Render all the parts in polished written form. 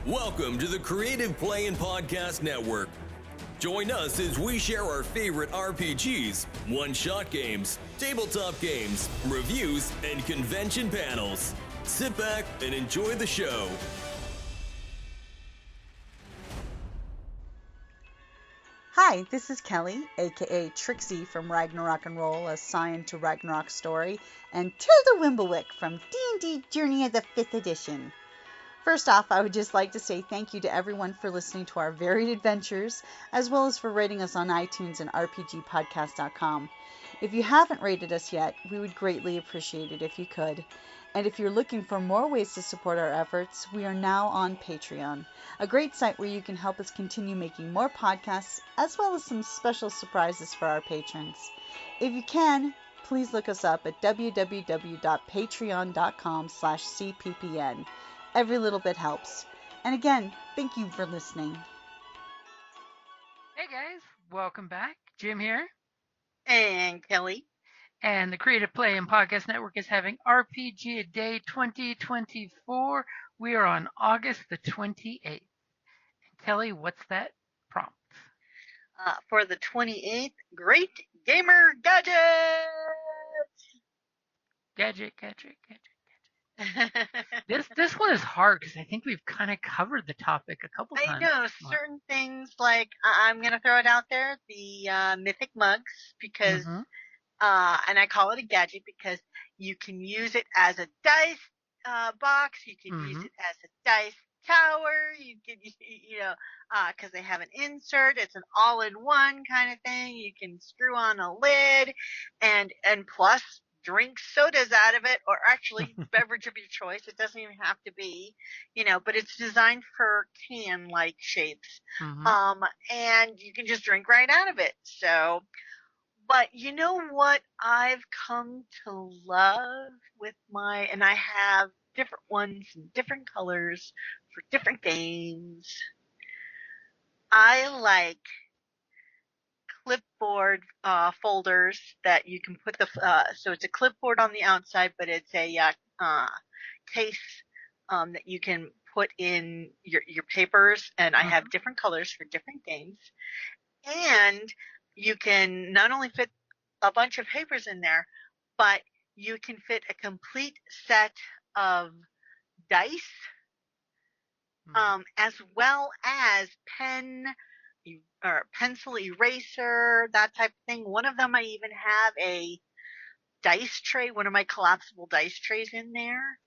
Welcome to the Creative Play and Podcast Network. Join us as we share our favorite RPGs, one-shot games, tabletop games, reviews, and convention panels. Sit back and enjoy the show. Hi, this is Kelly, aka Trixie from Ragnarok and Roll, assigned to Ragnarok Story, and Tilda Wimblewick from D&D Journey of the 5th Edition. First off, I would just like to say thank you to everyone for listening to our varied adventures, as well as for rating us on iTunes and RPGpodcast.com. If you haven't rated us yet, we would greatly appreciate it if you could. And if you're looking for more ways to support our efforts, we are now on Patreon, a great site where you can help us continue making more podcasts, as well as some special surprises for our patrons. If you can, please look us up at www.patreon.com/cppn. Every little bit helps. And again, thank you for listening. Hey guys, welcome back. Jim here. And Kelly. And the Creative Play and Podcast Network is having RPG Day 2024. We are on August the 28th. Kelly, what's that prompt? For the 28th, Great Gamer Gadget! Gadget. This one is hard because I think we've kind of covered the topic a couple times. I know, certain things like, I'm going to throw it out there, the mythic mugs, because, and I call it a gadget because you can use it as a dice box, you can use it as a dice tower, you can, because they have an insert, it's an all-in-one kind of thing, you can screw on a lid, and plus, drink sodas out of it, or actually beverage of your choice. It doesn't even have to be, but it's designed for can-like shapes. And you can just drink right out of it. So, but you know what I've come to love with and I have different ones in different colors for different games. I like clipboard folders that you can put so it's a clipboard on the outside, but it's a case that you can put in your papers, and I have different colors for different games, and you can not only fit a bunch of papers in there, but you can fit a complete set of dice, as well as pencil eraser, that type of thing. One of them I even have a dice tray, one of my collapsible dice trays in there.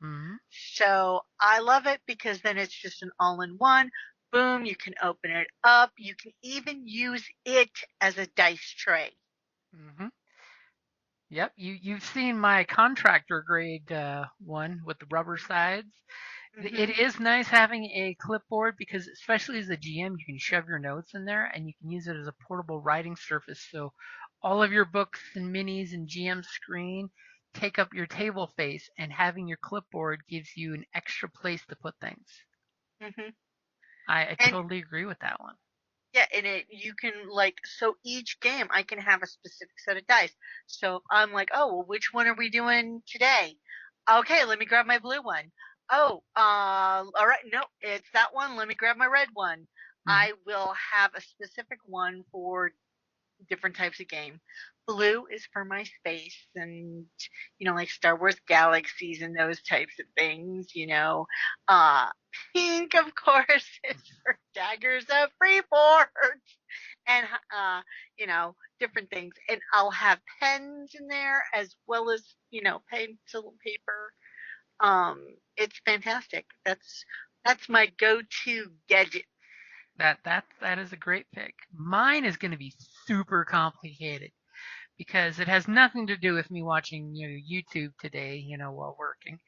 So I love it because then it's just an all-in-one. Boom, you can open it up. You can even use it as a dice tray. Yep, you've seen my contractor grade one with the rubber sides. It is nice having a clipboard because, especially as a GM, you can shove your notes in there and you can use it as a portable writing surface. So all of your books and minis and GM screen take up your table face, and having your clipboard gives you an extra place to put things. I totally agree with that one. Yeah, and you can, so each game I can have a specific set of dice. So I'm like, oh, well, which one are we doing today? Okay, let me grab my blue one. Oh, all right, no, it's that one. Let me grab my red one. I will have a specific one for different types of game. Blue is for my space and, like Star Wars Galaxies and those types of things, Pink, of course, is for Daggers of Freeport and, different things. And I'll have pens in there as well as, pencil paper. It's fantastic. That's my go-to gadget. That is a great pick. Mine is going to be super complicated because it has nothing to do with me watching YouTube today, while working.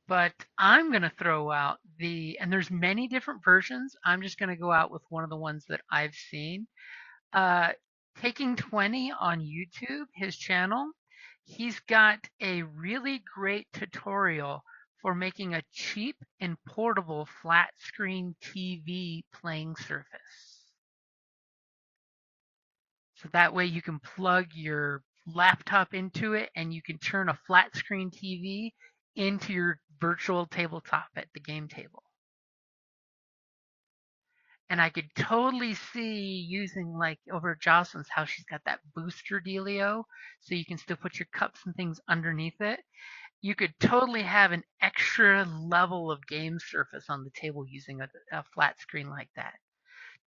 But I'm going to throw out and there's many different versions. I'm just going to go out with one of the ones that I've seen. Taking 20 on YouTube, his channel, he's got a really great tutorial for making a cheap and portable flat screen TV playing surface. So that way you can plug your laptop into it and you can turn a flat screen TV into your virtual tabletop at the game table. And I could totally see using, like, over at Jocelyn's how she's got that booster dealio, so you can still put your cups and things underneath it. You could totally have an extra level of game surface on the table using a flat screen like that.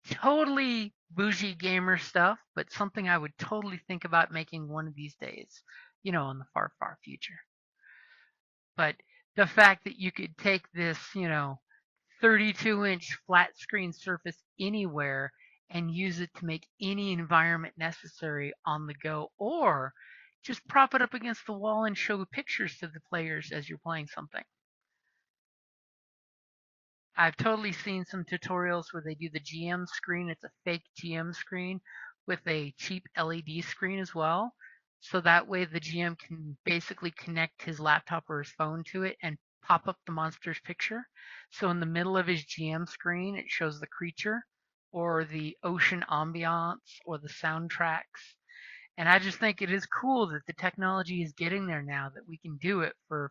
Totally bougie gamer stuff, but something I would totally think about making one of these days, in the far, far future. But the fact that you could take this, 32-inch flat screen surface anywhere and use it to make any environment necessary on the go, or just prop it up against the wall and show pictures to the players as you're playing something. I've totally seen some tutorials where they do the GM screen. It's a fake GM screen with a cheap LED screen as well. So that way the GM can basically connect his laptop or his phone to it and pop up the monster's picture. So in the middle of his GM screen, it shows the creature or the ocean ambiance or the soundtracks. And I just think it is cool that the technology is getting there now, that we can do it for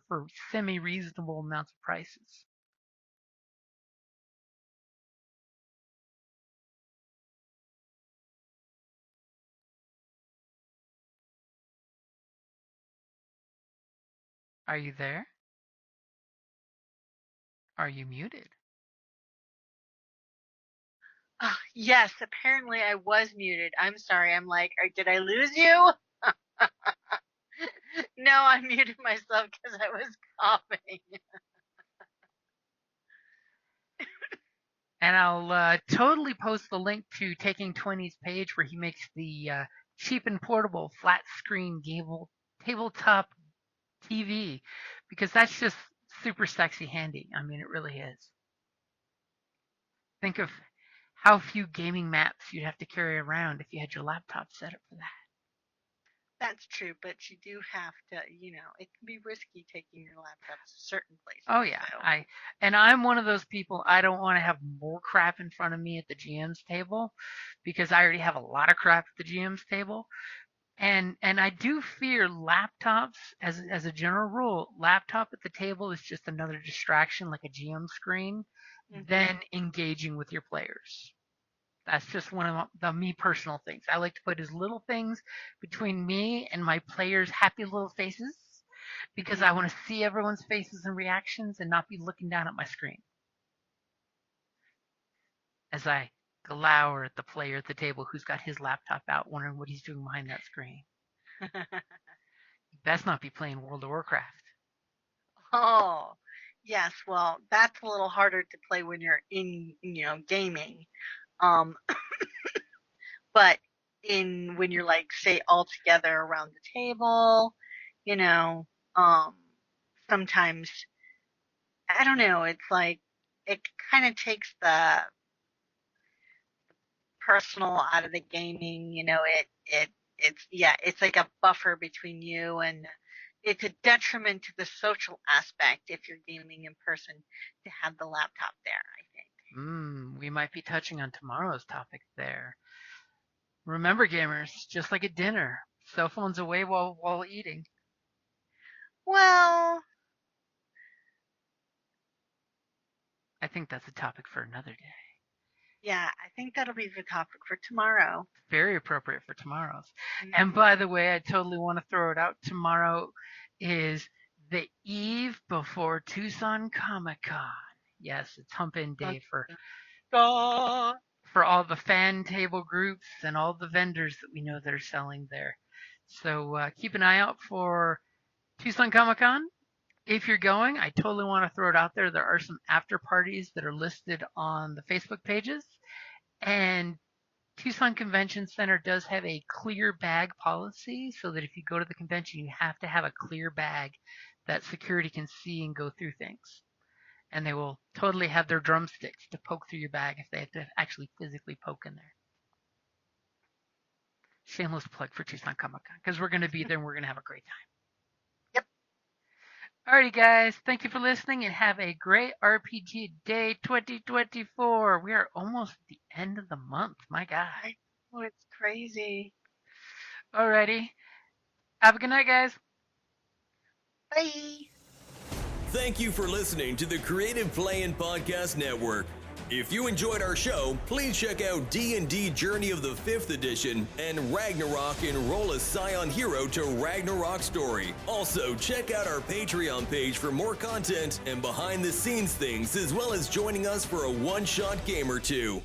semi-reasonable amounts of prices. Are you there? Are you muted? Oh, yes, apparently I was muted. I'm sorry. I'm like, did I lose you? No, I muted myself because I was coughing. And I'll totally post the link to Taking 20's page where he makes the cheap and portable flat screen tabletop TV, because that's just super sexy handy. I mean, it really is. Think of how few gaming maps you'd have to carry around if you had your laptop set up for that. That's true, but you do have to, it can be risky taking your laptop to certain places. Oh yeah, so. I'm one of those people. I don't want to have more crap in front of me at the GM's table, because I already have a lot of crap at the GM's table. And I do fear laptops, as a general rule, laptop at the table is just another distraction like a GM screen, than engaging with your players. That's just one of the me personal things. I like to put as little things between me and my players' happy little faces, because I want to see everyone's faces and reactions and not be looking down at my screen as I glower at the player at the table who's got his laptop out, wondering what he's doing behind that screen. You best not be playing World of Warcraft. Oh, yes. Well, that's a little harder to play when you're in, gaming. But when you're like, say, all together around the table, sometimes, I don't know, it's like, it kind of takes the personal out of the gaming, it's like a buffer between you, and it's a detriment to the social aspect if you're gaming in person to have the laptop there, I think. We might be touching on tomorrow's topic there. Remember, gamers, just like at dinner, cell phones away while eating. Well, I think that's a topic for another day. Yeah, I think that'll be the topic for tomorrow. Very appropriate for tomorrow's. And by the way, I totally want to throw it out. Tomorrow is the eve before Tucson Comic-Con. Yes, it's hump in day for all the fan table groups and all the vendors that we know that are selling there. So keep an eye out for Tucson Comic-Con. If you're going, I totally want to throw it out there. There are some after parties that are listed on the Facebook pages. And Tucson Convention Center does have a clear bag policy, so that if you go to the convention, you have to have a clear bag that security can see and go through things. And they will totally have their drumsticks to poke through your bag if they have to actually physically poke in there. Shameless plug for Tucson Comic-Con, because we're going to be there and we're going to have a great time. Alrighty, guys. Thank you for listening and have a great RPG Day 2024. We are almost at the end of the month. My God. Oh, it's crazy. Alrighty. Have a good night, guys. Bye. Thank you for listening to the Creative Play and Podcast Network. If you enjoyed our show, please check out D&D Journey of the 5th Edition and Ragnarok Enroll a Scion Hero to Ragnarok Story. Also, check out our Patreon page for more content and behind-the-scenes things, as well as joining us for a one-shot game or two.